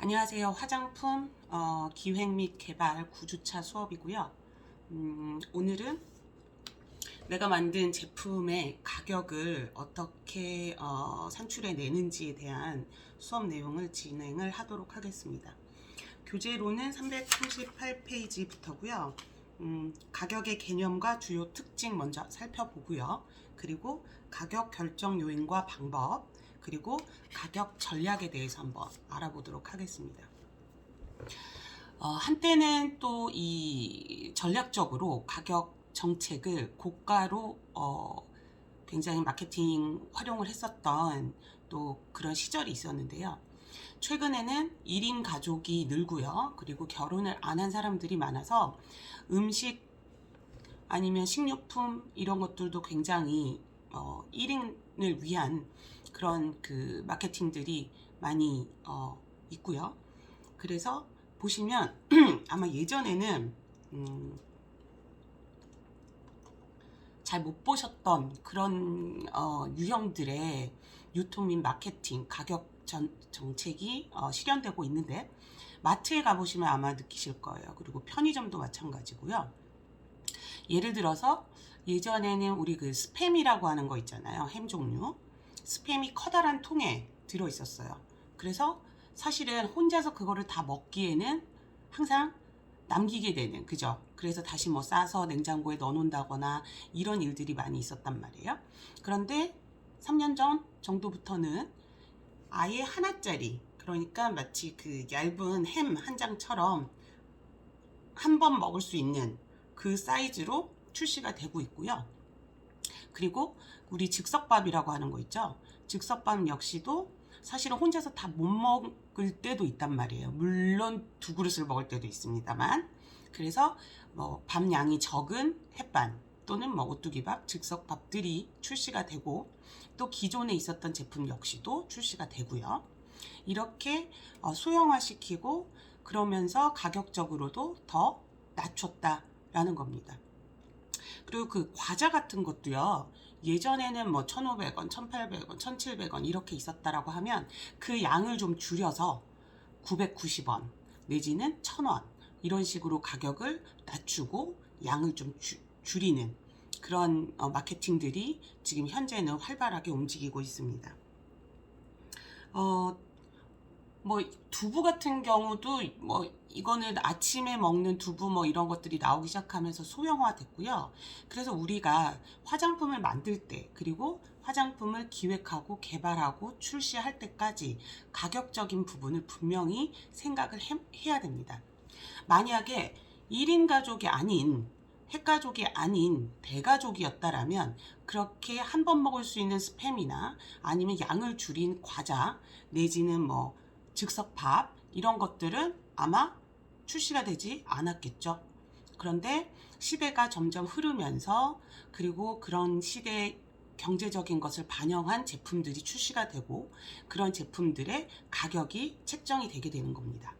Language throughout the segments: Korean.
안녕하세요. 화장품 기획 및 개발 9주차 수업이고요. 오늘은 내가 만든 제품의 가격을 어떻게 산출해 내는지에 대한 수업 내용을 진행을 하도록 하겠습니다. 교재로는 338페이지부터고요. 가격의 개념과 주요 특징 먼저 살펴보고요. 그리고 가격 결정 요인과 방법, 그리고 가격 전략에 대해서 한번 알아보도록 하겠습니다. 한때는 또 이 전략적으로 가격 정책을 고가로 굉장히 마케팅 활용을 했었던 또 그런 시절이 있었는데요. 최근에는 1인 가족이 늘고요. 그리고 결혼을 안 한 사람들이 많아서 음식 아니면 식료품 이런 것들도 굉장히 1인을 위한 그런 그 마케팅들이 많이 있고요. 그래서 보시면 아마 예전에는 잘 못 보셨던 그런 유형들의 유통 및 마케팅 가격 정책이 실현되고 있는데, 마트에 가보시면 아마 느끼실 거예요. 그리고 편의점도 마찬가지고요. 예를 들어서 예전에는 우리 그 스팸이라고 하는 거 있잖아요. 햄 종류. 스팸이 커다란 통에 들어 있었어요. 그래서 사실은 혼자서 그거를 다 먹기에는 항상 남기게 되는, 그죠? 그래서 다시 뭐 싸서 냉장고에 넣어 놓는다거나 이런 일들이 많이 있었단 말이에요. 그런데 3년 전 정도부터는 아예 하나짜리, 그러니까 마치 그 얇은 햄 한 장처럼 한 번 먹을 수 있는 그 사이즈로 출시가 되고 있고요. 그리고 우리 즉석밥이라고 하는 거 있죠. 즉석밥 역시도 사실은 혼자서 다 못 먹을 때도 있단 말이에요. 물론 두 그릇을 먹을 때도 있습니다만. 그래서 뭐 밥 양이 적은 햇반 또는 뭐 오뚜기밥, 즉석밥들이 출시가 되고, 또 기존에 있었던 제품 역시도 출시가 되고요. 이렇게 소형화시키고 그러면서 가격적으로도 더 낮췄다라는 겁니다. 그리고 그 과자 같은 것도요, 예전에는 뭐 1,500원, 1,800원, 1,700원 이렇게 있었다라고 하면 그 양을 좀 줄여서 990원 내지는 1,000원 이런 식으로 가격을 낮추고 양을 좀 줄이는 그런 마케팅들이 지금 현재는 활발하게 움직이고 있습니다. 뭐 두부 같은 경우도 뭐 이거는 아침에 먹는 두부 뭐 이런 것들이 나오기 시작하면서 소형화 됐고요. 그래서 우리가 화장품을 만들 때, 그리고 화장품을 기획하고 개발하고 출시할 때까지 가격적인 부분을 분명히 생각을 해야 됩니다. 만약에 1인 가족이 아닌, 핵가족이 아닌 대가족이었다라면 그렇게 한 번 먹을 수 있는 스팸이나 아니면 양을 줄인 과자 내지는 뭐 즉석밥 이런 것들은 아마 출시가 되지 않았겠죠. 그런데 시대가 점점 흐르면서, 그리고 그런 시대의 경제적인 것을 반영한 제품들이 출시가 되고, 그런 제품들의 가격이 책정이 되게 되는 겁니다.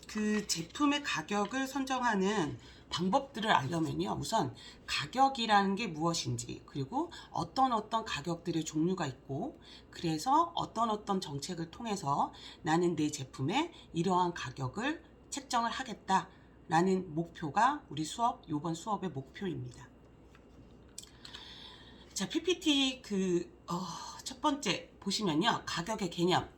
그 제품의 가격을 선정하는 방법들을 알려면요, 우선 가격이라는 게 무엇인지, 그리고 어떤 가격들의 종류가 있고, 그래서 어떤 정책을 통해서 나는 내 제품에 이러한 가격을 책정을 하겠다라는 목표가 우리 이번 수업의 목표입니다. 자, PPT 첫 번째 보시면요, 가격의 개념.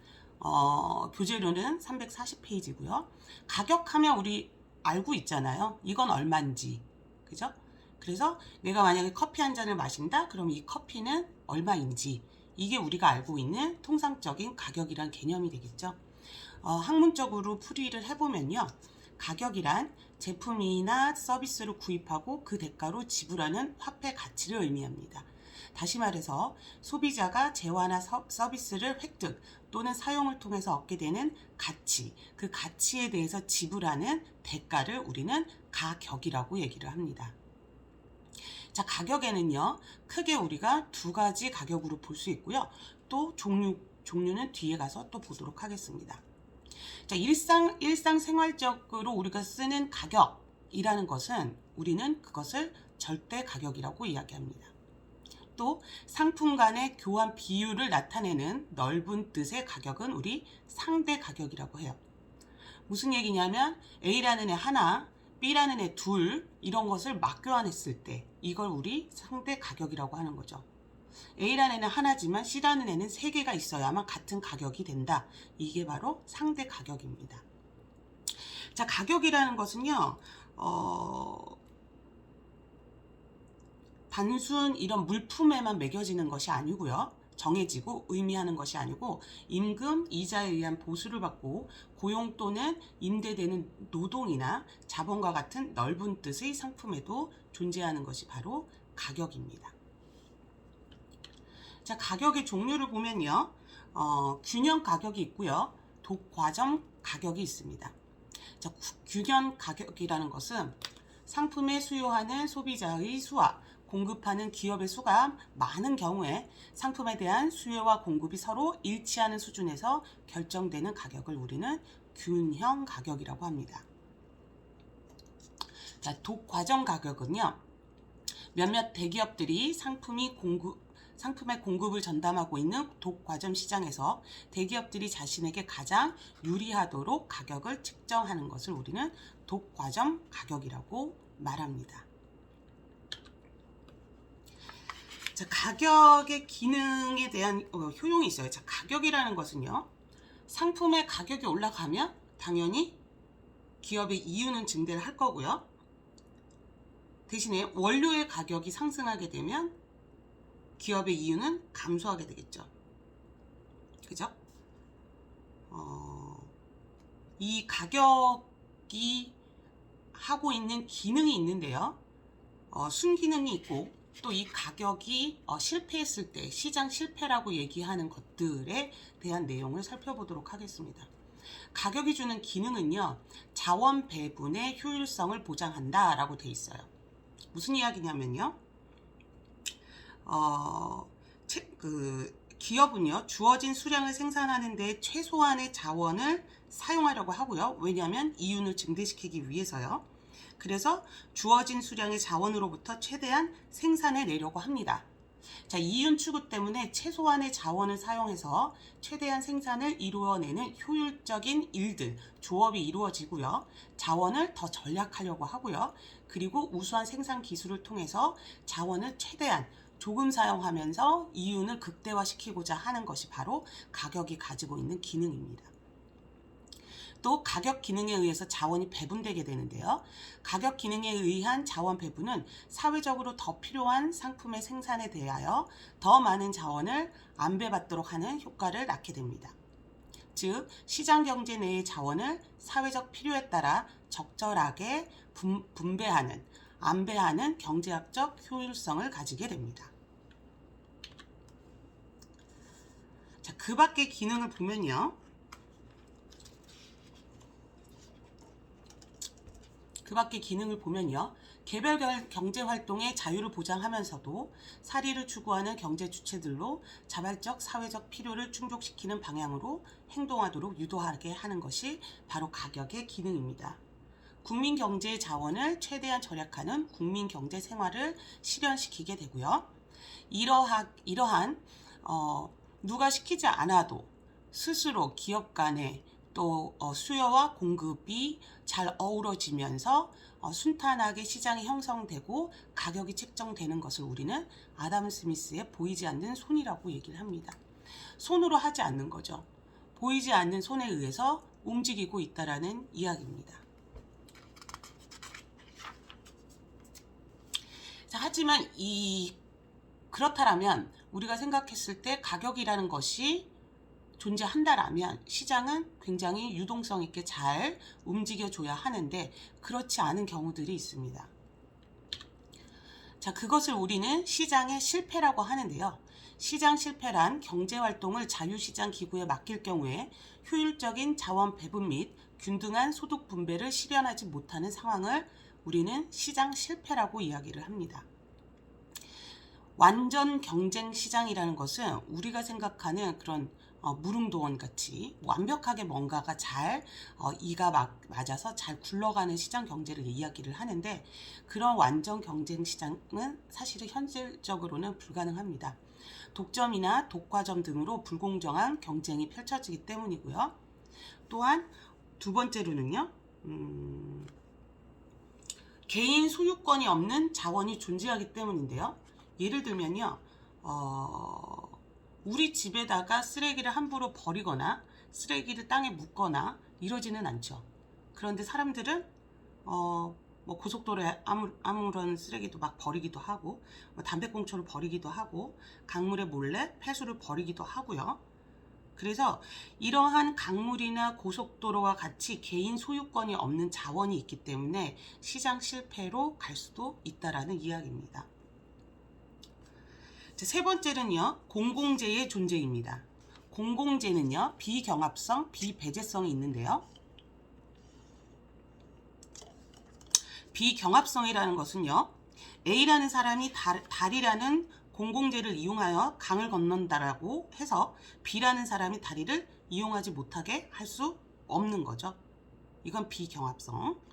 교재로는 340페이지고요. 가격하면 우리 알고 있잖아요. 이건 얼마인지. 그죠? 그래서 내가 만약에 커피 한 잔을 마신다? 그럼 이 커피는 얼마인지. 이게 우리가 알고 있는 통상적인 가격이란 개념이 되겠죠. 학문적으로 풀이를 해보면요, 가격이란 제품이나 서비스를 구입하고 그 대가로 지불하는 화폐 가치를 의미합니다. 다시 말해서 소비자가 재화나 서비스를 획득 또는 사용을 통해서 얻게 되는 가치, 그 가치에 대해서 지불하는 대가를 우리는 가격이라고 얘기를 합니다. 자, 가격에는요, 크게 우리가 두 가지 가격으로 볼 수 있고요. 또 종류는 뒤에 가서 또 보도록 하겠습니다. 자, 일상생활적으로 우리가 쓰는 가격이라는 것은 우리는 그것을 절대 가격이라고 이야기합니다. 또 상품 간의 교환 비율을 나타내는 넓은 뜻의 가격은 우리 상대 가격이라고 해요. 무슨 얘기냐면 A라는 애 하나, B라는 애 둘 이런 것을 맞교환했을 때 이걸 우리 상대 가격이라고 하는 거죠. A라는 애는 하나지만 C라는 애는 3개가 있어야만 같은 가격이 된다. 이게 바로 상대 가격입니다. 자, 가격이라는 것은요. 단순 이런 물품에만 매겨지는 것이 아니고요. 정해지고 의미하는 것이 아니고 임금, 이자에 의한 보수를 받고 고용 또는 임대되는 노동이나 자본과 같은 넓은 뜻의 상품에도 존재하는 것이 바로 가격입니다. 자, 가격의 종류를 보면요. 균형 가격이 있고요. 독과점 가격이 있습니다. 자, 균형 가격이라는 것은 상품을 수요하는 소비자의 수와 공급하는 기업의 수가 많은 경우에 상품에 대한 수요와 공급이 서로 일치하는 수준에서 결정되는 가격을 우리는 균형 가격이라고 합니다. 자, 독과점 가격은요. 몇몇 대기업들이 상품의 공급을 전담하고 있는 독과점 시장에서 대기업들이 자신에게 가장 유리하도록 가격을 측정하는 것을 우리는 독과점 가격이라고 말합니다. 자, 가격의 기능에 대한 효용이 있어요. 자, 가격이라는 것은요. 상품의 가격이 올라가면 당연히 기업의 이윤은 증대를 할 거고요. 대신에 원료의 가격이 상승하게 되면 기업의 이윤은 감소하게 되겠죠. 그죠? 이 가격이 하고 있는 기능이 있는데요. 순기능이 있고 또 이 가격이 실패했을 때 시장 실패라고 얘기하는 것들에 대한 내용을 살펴보도록 하겠습니다. 가격이 주는 기능은요. 자원 배분의 효율성을 보장한다 라고 돼 있어요. 무슨 이야기냐면요. 기업은요. 주어진 수량을 생산하는 데 최소한의 자원을 사용하려고 하고요. 왜냐하면 이윤을 증대시키기 위해서요. 그래서 주어진 수량의 자원으로부터 최대한 생산해 내려고 합니다. 자, 이윤 추구 때문에 최소한의 자원을 사용해서 최대한 생산을 이루어내는 효율적인 일들, 조업이 이루어지고요. 자원을 더 절약하려고 하고요. 그리고 우수한 생산 기술을 통해서 자원을 최대한 조금 사용하면서 이윤을 극대화시키고자 하는 것이 바로 가격이 가지고 있는 기능입니다. 또 가격 기능에 의해서 자원이 배분되게 되는데요. 가격 기능에 의한 자원 배분은 사회적으로 더 필요한 상품의 생산에 대하여 더 많은 자원을 안배받도록 하는 효과를 낳게 됩니다. 즉, 시장 경제 내의 자원을 사회적 필요에 따라 적절하게 분배하는, 안배하는 경제학적 효율성을 가지게 됩니다. 자, 그 밖의 기능을 보면요. 개별 경제활동의 자유를 보장하면서도 사리를 추구하는 경제 주체들로 자발적 사회적 필요를 충족시키는 방향으로 행동하도록 유도하게 하는 것이 바로 가격의 기능입니다. 국민 경제의 자원을 최대한 절약하는 국민 경제 생활을 실현시키게 되고요. 이러한 누가 시키지 않아도 스스로 기업 간에 또 수요와 공급이 잘 어우러지면서 순탄하게 시장이 형성되고 가격이 책정되는 것을 우리는 아담 스미스의 보이지 않는 손이라고 얘기를 합니다. 손으로 하지 않는 거죠. 보이지 않는 손에 의해서 움직이고 있다라는 이야기입니다. 자, 하지만 그렇다라면 우리가 생각했을 때 가격이라는 것이 존재한다라면 시장은 굉장히 유동성 있게 잘 움직여줘야 하는데 그렇지 않은 경우들이 있습니다. 자, 그것을 우리는 시장의 실패라고 하는데요. 시장 실패란 경제활동을 자유시장 기구에 맡길 경우에 효율적인 자원 배분 및 균등한 소득 분배를 실현하지 못하는 상황을 우리는 시장 실패라고 이야기를 합니다. 완전 경쟁 시장이라는 것은 우리가 생각하는 그런 무릉도원 같이 완벽하게 뭔가가 잘 이가 맞아서 잘 굴러가는 시장 경제를 이야기를 하는데, 그런 완전 경쟁 시장은 사실은 현실적으로는 불가능합니다. 독점이나 독과점 등으로 불공정한 경쟁이 펼쳐지기 때문이고요. 또한 두 번째로는요, 개인 소유권이 없는 자원이 존재하기 때문인데요. 예를 들면요, 우리 집에다가 쓰레기를 함부로 버리거나 쓰레기를 땅에 묻거나 이러지는 않죠. 그런데 사람들은 뭐 고속도로에 아무런 쓰레기도 막 버리기도 하고, 담배꽁초를 버리기도 하고, 강물에 몰래 폐수를 버리기도 하고요. 그래서 이러한 강물이나 고속도로와 같이 개인 소유권이 없는 자원이 있기 때문에 시장 실패로 갈 수도 있다라는 이야기입니다. 세 번째는요, 공공재의 존재입니다. 공공재는요, 비경합성, 비배제성이 있는데요. 비경합성이라는 것은요, A라는 사람이 다리라는 공공재를 이용하여 강을 건넌다라고 해서 B라는 사람이 다리를 이용하지 못하게 할 수 없는 거죠. 이건 비경합성.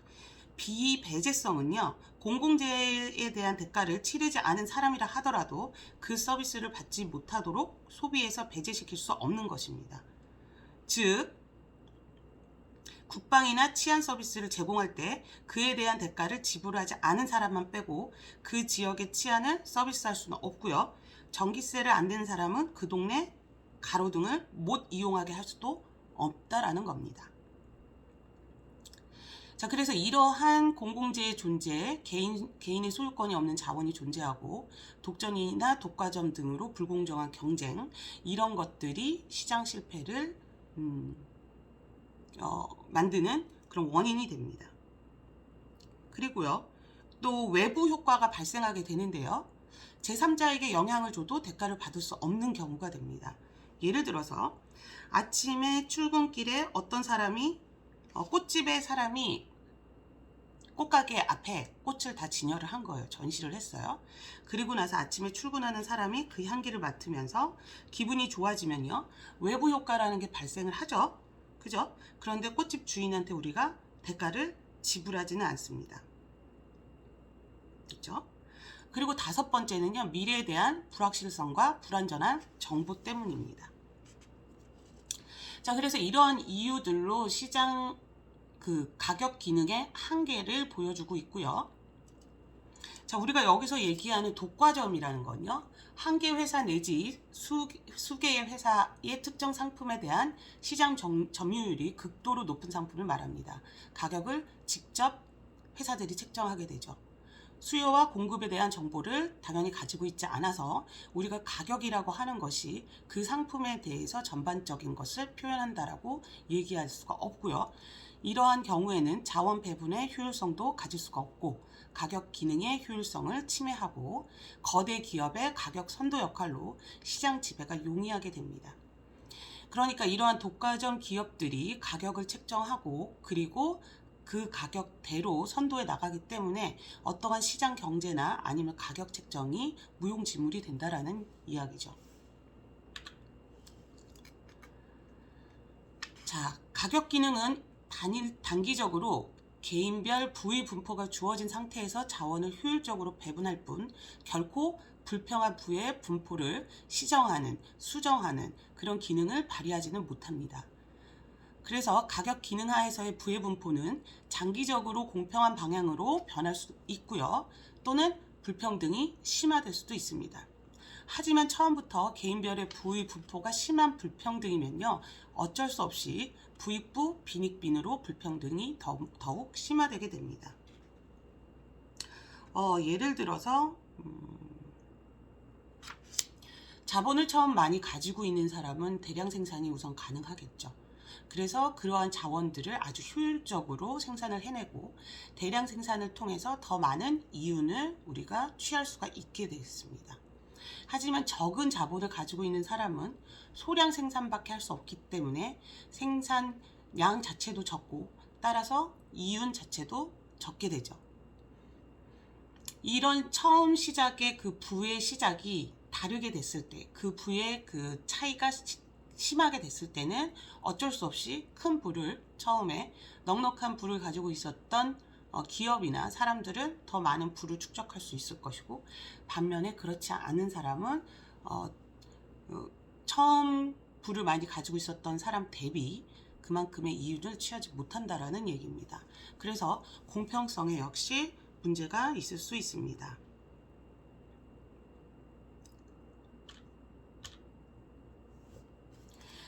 비배제성은요, 공공재에 대한 대가를 치르지 않은 사람이라 하더라도 그 서비스를 받지 못하도록 소비에서 배제시킬 수 없는 것입니다. 즉, 국방이나 치안 서비스를 제공할 때 그에 대한 대가를 지불하지 않은 사람만 빼고 그 지역의 치안을 서비스할 수는 없고요. 전기세를 안 내는 사람은 그 동네 가로등을 못 이용하게 할 수도 없다라는 겁니다. 자, 그래서 이러한 공공재의 존재, 개인의 소유권이 없는 자원이 존재하고 독점이나 독과점 등으로 불공정한 경쟁, 이런 것들이 시장 실패를 만드는 그런 원인이 됩니다. 그리고요, 또 외부 효과가 발생하게 되는데요. 제3자에게 영향을 줘도 대가를 받을 수 없는 경우가 됩니다. 예를 들어서 아침에 출근길에 어떤 사람이 꽃집의 사람이 꽃가게 앞에 꽃을 다 진열을 한 거예요. 전시를 했어요. 그리고 나서 아침에 출근하는 사람이 그 향기를 맡으면서 기분이 좋아지면요, 외부 효과라는 게 발생을 하죠. 그죠? 그런데 꽃집 주인한테 우리가 대가를 지불하지는 않습니다. 그렇죠? 그리고 다섯 번째는요, 미래에 대한 불확실성과 불완전한 정보 때문입니다. 자, 그래서 이러한 이유들로 시장 가격 기능의 한계를 보여주고 있고요. 자, 우리가 여기서 얘기하는 독과점이라는 건요, 한 개 회사 내지 수개의 회사의 특정 상품에 대한 시장 점유율이 극도로 높은 상품을 말합니다. 가격을 직접 회사들이 책정하게 되죠. 수요와 공급에 대한 정보를 당연히 가지고 있지 않아서 우리가 가격이라고 하는 것이 그 상품에 대해서 전반적인 것을 표현한다라고 얘기할 수가 없고요. 이러한 경우에는 자원 배분의 효율성도 가질 수가 없고 가격 기능의 효율성을 침해하고 거대 기업의 가격 선도 역할로 시장 지배가 용이하게 됩니다. 그러니까 이러한 독과점 기업들이 가격을 책정하고 그리고 그 가격대로 선도해 나가기 때문에 어떠한 시장 경제나 아니면 가격 책정이 무용지물이 된다라는 이야기죠. 자, 가격 기능은 단기적으로 개인별 부위 분포가 주어진 상태에서 자원을 효율적으로 배분할 뿐 결코 불평한 부의 분포를 시정하는, 수정하는 그런 기능을 발휘하지는 못합니다. 그래서 가격 기능 하에서의 부의 분포는 장기적으로 공평한 방향으로 변할 수 있고요. 또는 불평등이 심화될 수도 있습니다. 하지만 처음부터 개인별의 부의 분포가 심한 불평등이면요, 어쩔 수 없이 부익부, 빈익빈으로 불평등이 더욱 심화되게 됩니다. 예를 들어서 자본을 처음 많이 가지고 있는 사람은 대량 생산이 우선 가능하겠죠. 그래서 그러한 자원들을 아주 효율적으로 생산을 해내고 대량 생산을 통해서 더 많은 이윤을 우리가 취할 수가 있게 되겠습니다. 하지만 적은 자본을 가지고 있는 사람은 소량 생산밖에 할 수 없기 때문에 생산량 자체도 적고 따라서 이윤 자체도 적게 되죠. 이런 처음 시작의 그 부의 시작이 다르게 됐을 때, 그 부의 그 차이가 심하게 됐을 때는 어쩔 수 없이 큰 부를, 처음에 넉넉한 부를 가지고 있었던 기업이나 사람들은 더 많은 부를 축적할 수 있을 것이고, 반면에 그렇지 않은 사람은 처음 부를 많이 가지고 있었던 사람 대비 그만큼의 이윤을 취하지 못한다라는 얘기입니다. 그래서 공평성에 역시 문제가 있을 수 있습니다.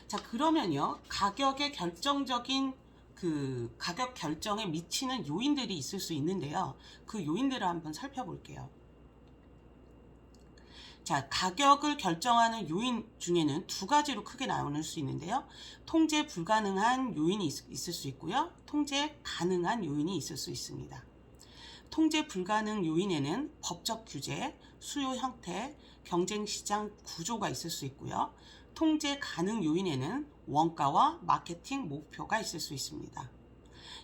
자, 그러면요, 가격의 결정적인 그 가격 결정에 미치는 요인들이 있을 수 있는데요. 그 요인들을 한번 살펴볼게요. 자, 가격을 결정하는 요인 중에는 두 가지로 크게 나눌 수 있는데요. 통제 불가능한 요인이 있을 수 있고요. 통제 가능한 요인이 있을 수 있습니다. 통제 불가능 요인에는 법적 규제, 수요 형태, 경쟁 시장 구조가 있을 수 있고요. 통제 가능 요인에는 원가와 마케팅 목표가 있을 수 있습니다.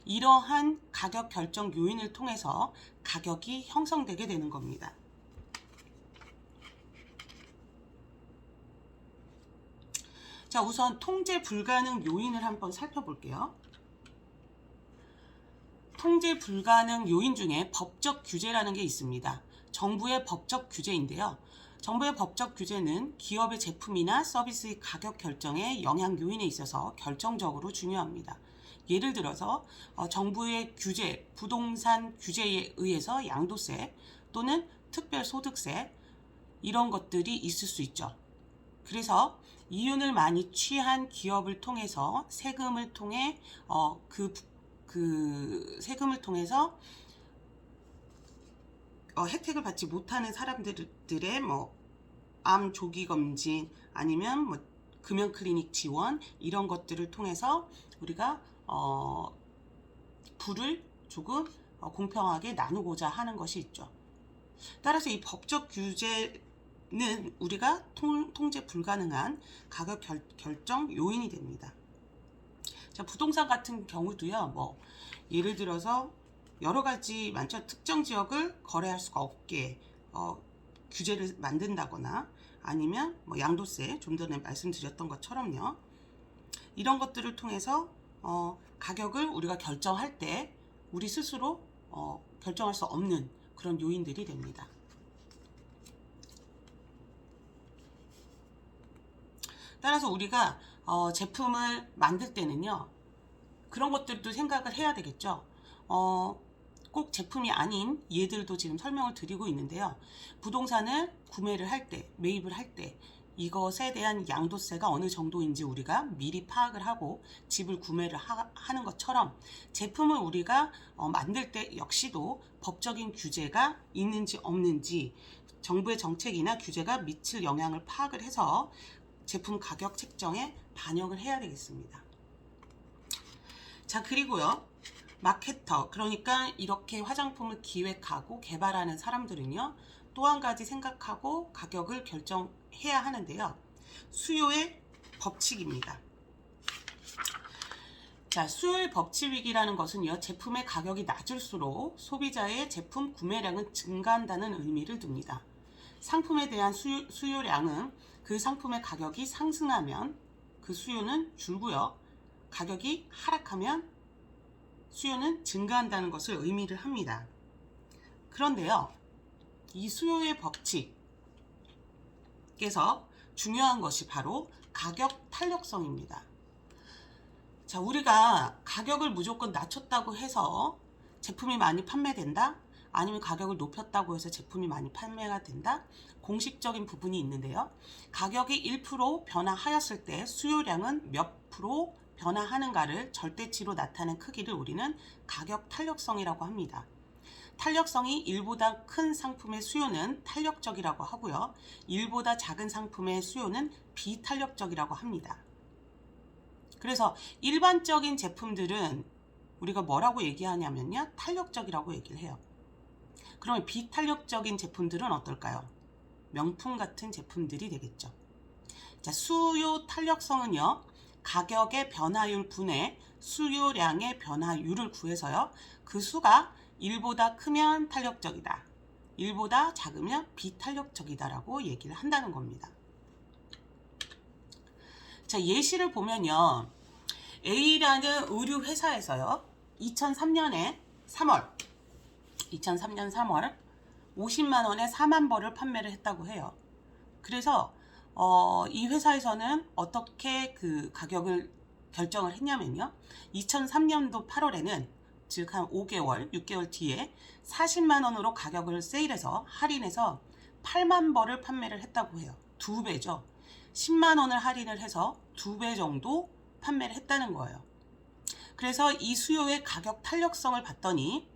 이러한 가격 결정 요인을 통해서 가격이 형성되게 되는 겁니다. 자, 우선 통제 불가능 요인을 한번 살펴볼게요. 통제 불가능 요인 중에 법적 규제라는 게 있습니다. 정부의 법적 규제인데요. 정부의 법적 규제는 기업의 제품이나 서비스의 가격 결정에 영향 요인에 있어서 결정적으로 중요합니다. 예를 들어서 정부의 규제, 부동산 규제에 의해서 양도세 또는 특별소득세 이런 것들이 있을 수 있죠. 그래서 이윤을 많이 취한 기업을 통해서 세금을 통해 그 세금을 통해서 혜택을 받지 못하는 사람들의 암 조기 검진 아니면 금연 클리닉 지원 이런 것들을 통해서 우리가 부를 조금 공평하게 나누고자 하는 것이 있죠. 따라서 이 법적 규제는 우리가 통제 불가능한 가격 결정 요인이 됩니다. 자, 부동산 같은 경우도요. 예를 들어서 여러 가지 많죠. 특정 지역을 거래할 수가 없게 규제를 만든다거나 아니면 양도세 좀 전에 말씀드렸던 것처럼요. 이런 것들을 통해서 가격을 우리가 결정할 때 우리 스스로 결정할 수 없는 그런 요인들이 됩니다. 따라서 우리가 제품을 만들 때는요. 그런 것들도 생각을 해야 되겠죠. 꼭 제품이 아닌 예들도 지금 설명을 드리고 있는데요. 부동산을 구매를 할 때, 매입을 할 때 이것에 대한 양도세가 어느 정도인지 우리가 미리 파악을 하고 집을 구매를 하는 것처럼 제품을 우리가 만들 때 역시도 법적인 규제가 있는지 없는지 정부의 정책이나 규제가 미칠 영향을 파악을 해서 제품 가격 책정에 반영을 해야 되겠습니다. 자, 그리고요. 마케터, 그러니까 이렇게 화장품을 기획하고 개발하는 사람들은요. 또 한 가지 생각하고 가격을 결정해야 하는데요. 수요의 법칙입니다. 자, 수요의 법칙이라는 것은요. 제품의 가격이 낮을수록 소비자의 제품 구매량은 증가한다는 의미를 둡니다. 상품에 대한 수요량은 그 상품의 가격이 상승하면 그 수요는 줄고요. 가격이 하락하면 수요는 증가한다는 것을 의미를 합니다. 그런데요, 이 수요의 법칙에서 중요한 것이 바로 가격 탄력성입니다. 자, 우리가 가격을 무조건 낮췄다고 해서 제품이 많이 판매된다? 아니면 가격을 높였다고 해서 제품이 많이 판매가 된다? 공식적인 부분이 있는데요. 가격이 1% 변화하였을 때 수요량은 몇 프로 변화하는가를 절대치로 나타낸 크기를 우리는 가격 탄력성이라고 합니다. 탄력성이 1보다 큰 상품의 수요는 탄력적이라고 하고요. 1보다 작은 상품의 수요는 비탄력적이라고 합니다. 그래서 일반적인 제품들은 우리가 뭐라고 얘기하냐면요. 탄력적이라고 얘기를 해요. 그러면 비탄력적인 제품들은 어떨까요? 명품 같은 제품들이 되겠죠. 자, 수요 탄력성은요. 가격의 변화율 분의 수요량의 변화율을 구해서요. 그 수가 1보다 크면 탄력적이다. 1보다 작으면 비탄력적이다라고 얘기를 한다는 겁니다. 자, 예시를 보면요. A라는 의류 회사에서요. 2003년 3월 50만 원에 4만 벌을 판매를 했다고 해요. 그래서 이 회사에서는 어떻게 그 가격을 결정을 했냐면요. 2003년도 8월에는 즉 한 5개월, 6개월 뒤에 40만 원으로 가격을 세일해서 할인해서 8만 벌을 판매를 했다고 해요. 2배죠. 10만 원을 할인을 해서 2배 정도 판매를 했다는 거예요. 그래서 이 수요의 가격 탄력성을 봤더니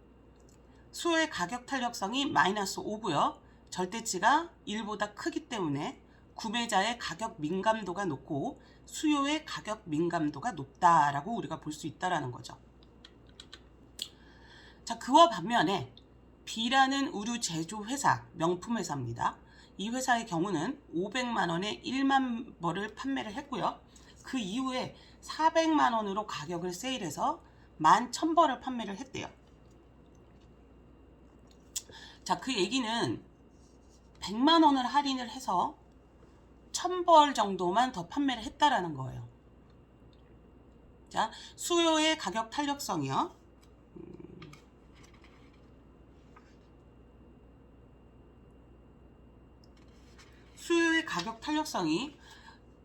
수요의 가격 탄력성이 마이너스 5고요. 절대치가 1보다 크기 때문에 구매자의 가격 민감도가 높고 수요의 가격 민감도가 높다라고 우리가 볼 수 있다라는 거죠. 자, 그와 반면에 B라는 의류 제조 회사, 명품 회사입니다. 이 회사의 경우는 500만 원에 1만 벌을 판매를 했고요. 그 이후에 400만 원으로 가격을 세일해서 11,000벌을 판매를 했대요. 자, 그 얘기는 100만 원을 할인을 해서 1000벌 정도만 더 판매를 했다라는 거예요. 자, 수요의 가격 탄력성이요. 수요의 가격 탄력성이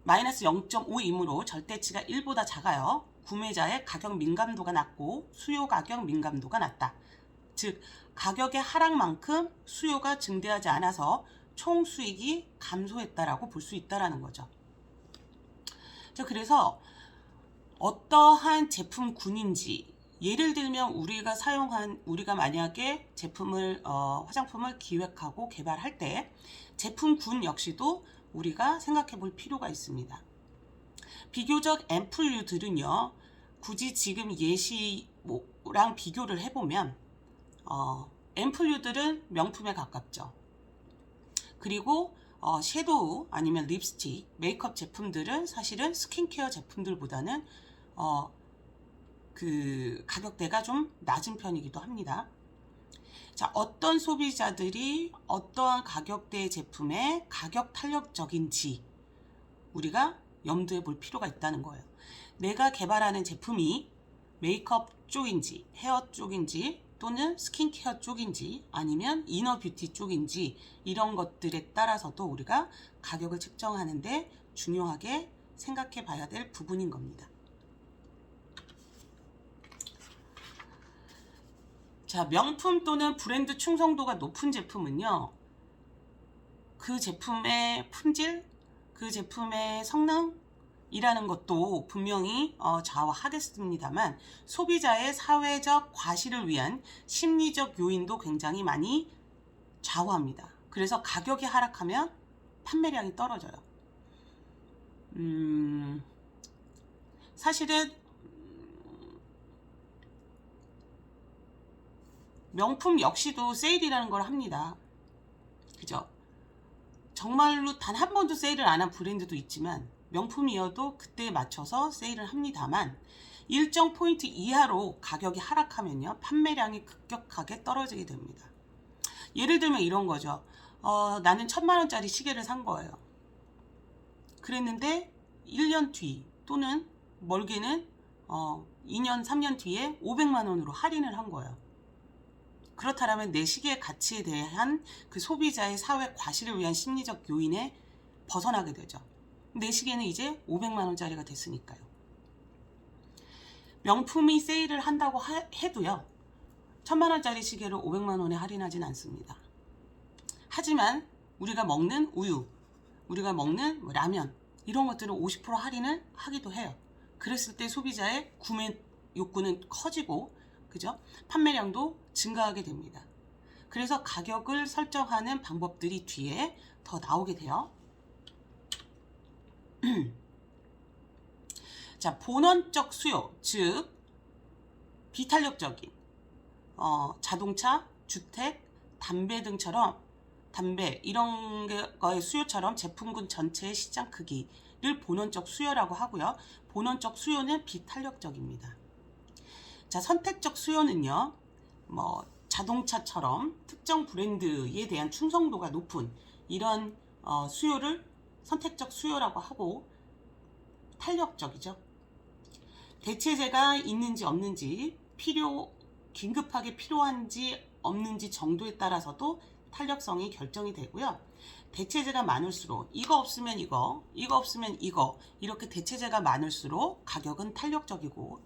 마이너스 0.5이므로 절대치가 1보다 작아요. 구매자의 가격 민감도가 낮고 수요 가격 민감도가 낮다. 즉 가격의 하락만큼 수요가 증대하지 않아서 총 수익이 감소했다라고 볼 수 있다라는 거죠. 자, 그래서 어떠한 제품군인지 예를 들면 우리가 만약에 제품을 화장품을 기획하고 개발할 때 제품군 역시도 우리가 생각해 볼 필요가 있습니다. 비교적 앰플류들은요. 굳이 지금 예시랑 비교를 해보면 앰플류들은 명품에 가깝죠. 그리고 섀도우 아니면 립스틱, 메이크업 제품들은 사실은 스킨케어 제품들보다는 그 가격대가 좀 낮은 편이기도 합니다. 자, 어떤 소비자들이 어떠한 가격대의 제품에 가격 탄력적인지 우리가 염두에 볼 필요가 있다는 거예요. 내가 개발하는 제품이 메이크업 쪽인지 헤어 쪽인지 또는 스킨케어 쪽인지 아니면 이너 뷰티 쪽인지 이런 것들에 따라서도 우리가 가격을 책정하는데 중요하게 생각해 봐야 될 부분인 겁니다. 자, 명품 또는 브랜드 충성도가 높은 제품은요. 그 제품의 품질, 그 제품의 성능이라는 것도 분명히 좌우하겠습니다만 소비자의 사회적 과시를 위한 심리적 요인도 굉장히 많이 좌우합니다. 그래서 가격이 하락하면 판매량이 떨어져요. 사실은 명품 역시도 세일이라는 걸 합니다. 그죠? 정말로 단 한 번도 세일을 안 한 브랜드도 있지만 명품이어도 그때에 맞춰서 세일을 합니다만 일정 포인트 이하로 가격이 하락하면요. 판매량이 급격하게 떨어지게 됩니다. 예를 들면 이런 거죠. 나는 1000만 원짜리 시계를 산 거예요. 그랬는데 1년 뒤 또는 멀게는 2년, 3년 뒤에 500만 원으로 할인을 한 거예요. 그렇다면 내 시계의 가치에 대한 그 소비자의 사회 과시를 위한 심리적 요인에 벗어나게 되죠. 내 시계는 이제 500만 원짜리가 됐으니까요. 명품이 세일을 한다고 해도요. 1000만 원짜리 시계를 500만 원에 할인하진 않습니다. 하지만 우리가 먹는 우유, 우리가 먹는 라면 이런 것들은 50% 할인을 하기도 해요. 그랬을 때 소비자의 구매 욕구는 커지고 그죠? 판매량도 증가하게 됩니다. 그래서 가격을 설정하는 방법들이 뒤에 더 나오게 돼요. 자, 본원적 수요, 즉 비탄력적인 자동차, 주택, 담배 등처럼 담배 이런 거의 수요처럼 제품군 전체의 시장 크기를 본원적 수요라고 하고요. 본원적 수요는 비탄력적입니다. 자, 선택적 수요는요. 자동차처럼 특정 브랜드에 대한 충성도가 높은 이런 수요를 선택적 수요라고 하고, 탄력적이죠. 대체재가 있는지 없는지, 긴급하게 필요한지 없는지 정도에 따라서도 탄력성이 결정이 되고요. 대체재가 많을수록, 이거 없으면 이거 없으면 이거, 이렇게 대체재가 많을수록 가격은 탄력적이고,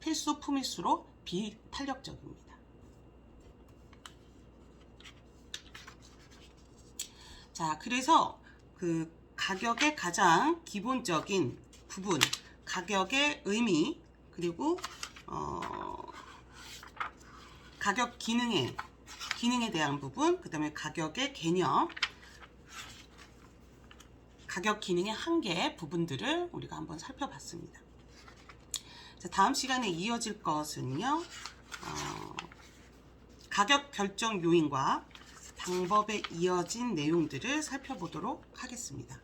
필수품일수록 비탄력적입니다. 자, 그래서 그 가격의 가장 기본적인 부분, 가격의 의미, 그리고 가격 기능에 대한 부분, 그 다음에 가격의 개념, 가격 기능의 한계 부분들을 우리가 한번 살펴봤습니다. 자, 다음 시간에 이어질 것은요, 가격 결정 요인과 방법에 이어진 내용들을 살펴보도록 하겠습니다.